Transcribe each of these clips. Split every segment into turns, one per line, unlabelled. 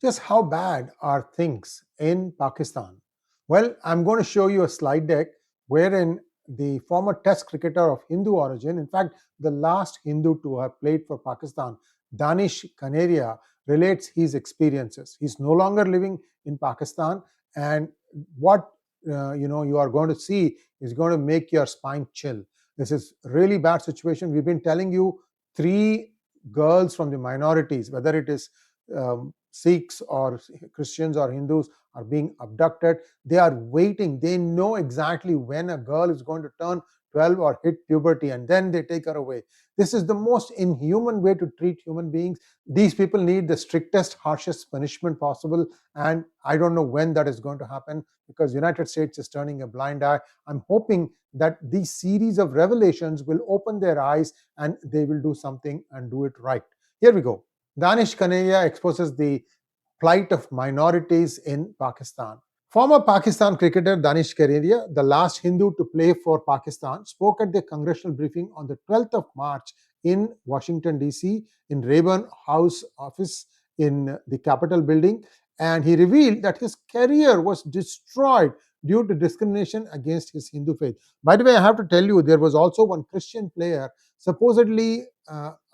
Just how bad are things in Pakistan? Well, I'm going to show you a slide deck wherein the former Test cricketer of Hindu origin, in fact, the last Hindu to have played for Pakistan, Danish Kaneria, relates his experiences. He's no longer living in Pakistan, and what you are going to see is going to make your spine chill. This is really bad situation. We've been telling you three girls from the minorities, whether it is Sikhs or Christians or Hindus, are being abducted. They are waiting. They know exactly when a girl is going to turn 12 or hit puberty, and then they take her away. This is the most inhuman way to treat human beings. These people need the strictest, harshest punishment possible, and I don't know when that is going to happen, because United States is turning a blind eye. I'm hoping that these series of revelations will open their eyes and they will do something and do it right. Here we go. Danish Kaneria exposes the plight of minorities in Pakistan. Former Pakistan cricketer Danish Kaneria, the last Hindu to play for Pakistan, spoke at the Congressional Briefing on the 12th of March in Washington, D.C., in Rayburn House office in the Capitol building, and he revealed that his career was destroyed due to discrimination against his Hindu faith. By the way, I have to tell you, there was also one Christian player, supposedly,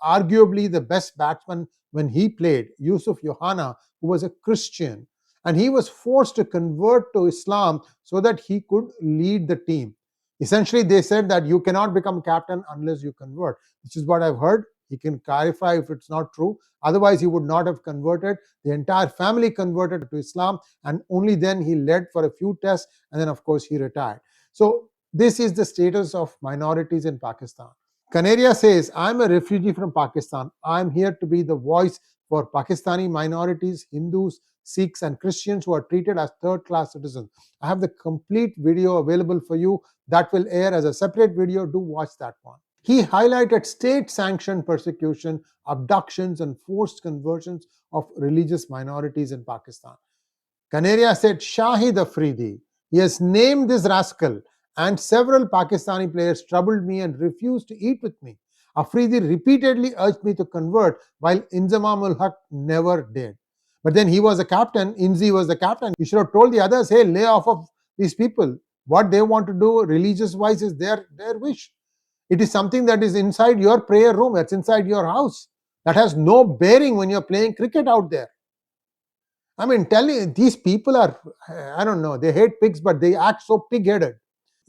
arguably the best batsman when he played, Yusuf Yohana, who was a Christian, and he was forced to convert to Islam so that he could lead the team. Essentially, they said that you cannot become captain unless you convert. This is what I've heard. He can clarify if it's not true. Otherwise, he would not have converted. The entire family converted to Islam, and only then he led for a few tests, and then, of course, he retired. So this is the status of minorities in Pakistan. Kaneria says, I'm a refugee from Pakistan. I'm here to be the voice for Pakistani minorities, Hindus, Sikhs, and Christians who are treated as third-class citizens. I have the complete video available for you that will air as a separate video. Do watch that one. He highlighted state-sanctioned persecution, abductions, and forced conversions of religious minorities in Pakistan. Kaneria said, Shahid Afridi, he has named this rascal, and several Pakistani players troubled me and refused to eat with me. Afridi repeatedly urged me to convert, while 𝗔𝗍𝗍𝗔𝗍 never did. But then he was a captain, 𝗔𝗍𝗍𝗔𝗍 was the captain. You should have told the others, hey, lay off of these people. What they want to do religious-wise is their wish. It is something that is inside your prayer room, that's inside your house. That has no bearing when you're playing cricket out there. I mean, these people are, I don't know, they hate pigs, but they act so pig-headed.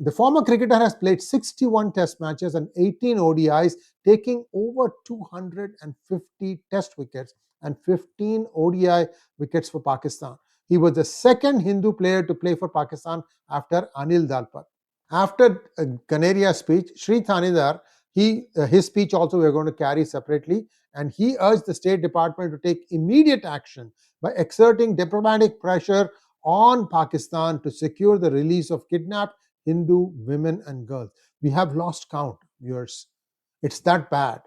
The former cricketer has played 61 test matches and 18 ODIs, taking over 250 test wickets and 15 ODI wickets for Pakistan. He was the second Hindu player to play for Pakistan after Anil Dalpat. After Kaneria's speech, Sree Thanedar, his speech also we are going to carry separately, and he urged the State Department to take immediate action by exerting diplomatic pressure on Pakistan to secure the release of kidnapped Hindu women and girls. We have lost count, viewers. It's that bad.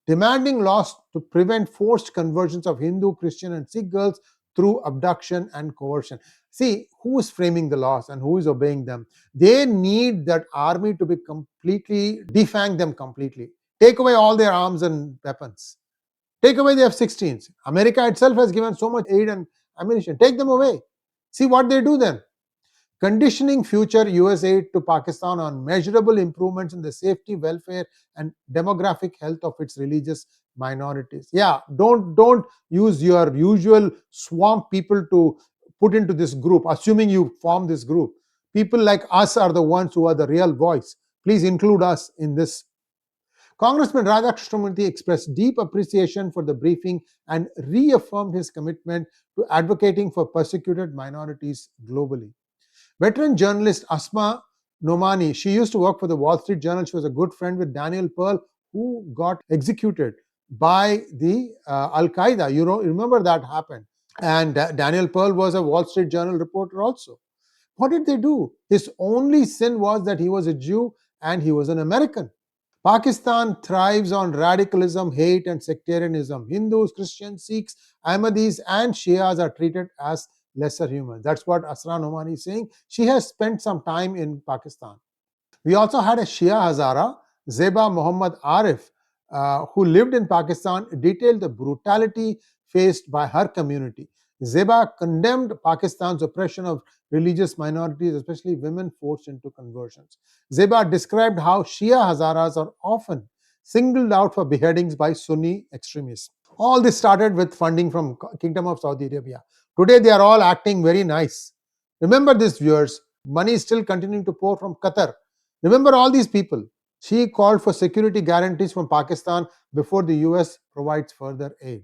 Demanding laws to prevent forced conversions of Hindu, Christian, and Sikh girls through abduction and coercion. See, who is framing the laws and who is obeying them? They need that army to be completely, defang them completely. Take away all their arms and weapons. Take away the F-16s. America itself has given so much aid and ammunition. Take them away. See what they do then. Conditioning future US aid to Pakistan on measurable improvements in the safety, welfare, and demographic health of its religious minorities. Yeah, don't use your usual swamp people to put into this group, assuming you form this group. People like us are the ones who are the real voice. Please include us in this. Congressman 𝗏𝗏𝗏𝗏 expressed deep appreciation for the briefing and reaffirmed his commitment to advocating for persecuted minorities globally. Veteran journalist Asma Nomani, she used to work for the Wall Street Journal. She was a good friend with Daniel Pearl, who got executed by the Al-Qaeda. You remember that happened. And Daniel Pearl was a Wall Street Journal reporter also. What did they do? His only sin was that he was a Jew and he was an American. Pakistan thrives on radicalism, hate, and sectarianism. Hindus, Christians, Sikhs, Ahmadis, and Shias are treated as lesser humans. That's what Asra Nomani is saying. She has spent some time in Pakistan. We also had a Shia Hazara, Zeba Muhammad Arif, who lived in Pakistan, detailed the brutality faced by her community. 𝗍𝗑 condemned Pakistan's oppression of religious minorities, especially women forced into conversions. 𝗍𝗑 described how Shia Hazaras are often singled out for beheadings by Sunni extremists. All this started with funding from Kingdom of Saudi Arabia. Today they are all acting very nice. Remember this, viewers, money is still continuing to pour from Qatar. Remember all these people. She called for security guarantees from Pakistan before the US provides further aid.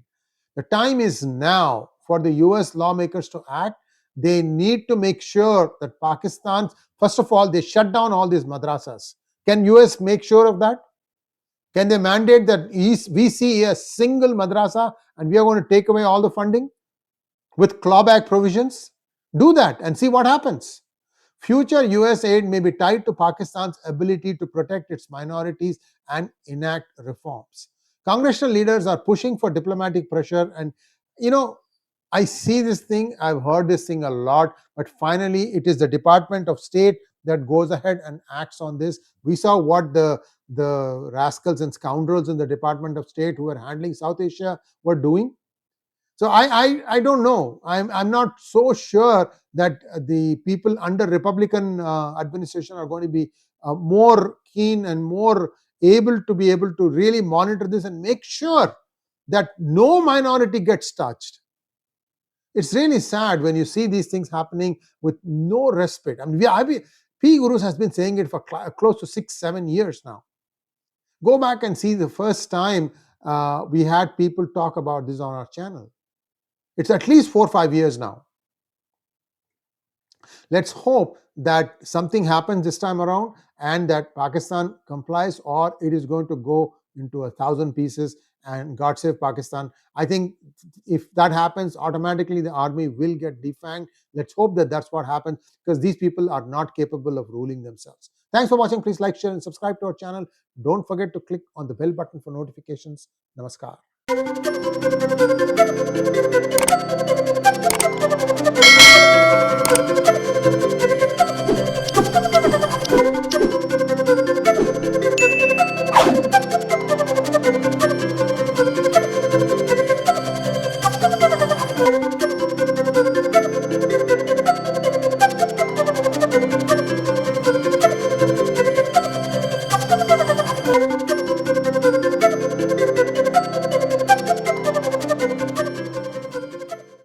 The time is now for the US lawmakers to act. They need to make sure that Pakistan, first of all, they shut down all these madrasas. Can US make sure of that? Can they mandate that we see a single madrasa and we are going to take away all the funding with clawback provisions? Do that and see what happens. Future US aid may be tied to Pakistan's ability to protect its minorities and enact reforms. Congressional leaders are pushing for diplomatic pressure, and I see this thing, I've heard this thing a lot, but finally it is the Department of State that goes ahead and acts on this. We saw what the rascals and scoundrels in the Department of State who were handling South Asia were doing. So I don't know. I'm not so sure that the people under Republican administration are going to be more keen and more able to really monitor this and make sure that no minority gets touched. It's really sad when you see these things happening with no respite. I mean, PGurus has been saying it for close to 6-7 years now. Go back and see the first time we had people talk about this on our channel. It's at least 4-5 years now. Let's hope that something happens this time around and that Pakistan complies, or it is going to go into 1,000 pieces and God save Pakistan. I think if that happens, automatically the army will get defanged. Let's hope that that's what happens, because these people are not capable of ruling themselves. Thanks for watching. Please like, share and subscribe to our channel. Don't forget to click on the bell button for notifications. Namaskar.